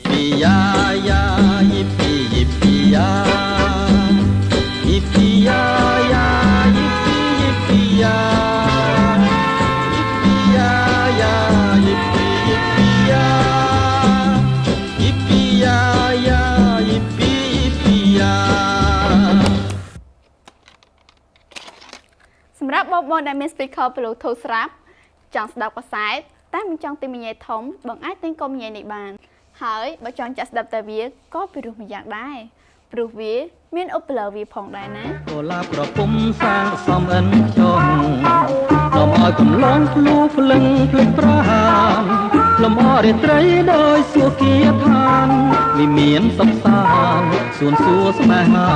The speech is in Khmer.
Yippee ya ya, yippee yippee ya, yippee ya ya, yippee yippee ya, yippee ya ya, yippee yippee ya, yippee ya ya, yippee yippee ya សម្រាប់បងដែលមាន speaker Bluetooth ស្រាប់ចង់ស្ដាប់កាសែតតែមិនចង់ទិញញ៉ៃធំបងអាចទិញកុំញ៉ៃនេះបានហើយបើចង់ចាក់ស្ដាប់តែវាក៏ពិរោះមួយយ៉ាងដែរព្រោះវាមានឧបលវាផងដែរណាកូឡាប្រពុំសាងសំអិនចុងនាំឲ្យកំឡងភ្លូភ្លឹងភ្លេចប្រានលំអរាត្រីដោយសួគ៌ឋានវិមានសុខសាន្តសួនសួស្នេហា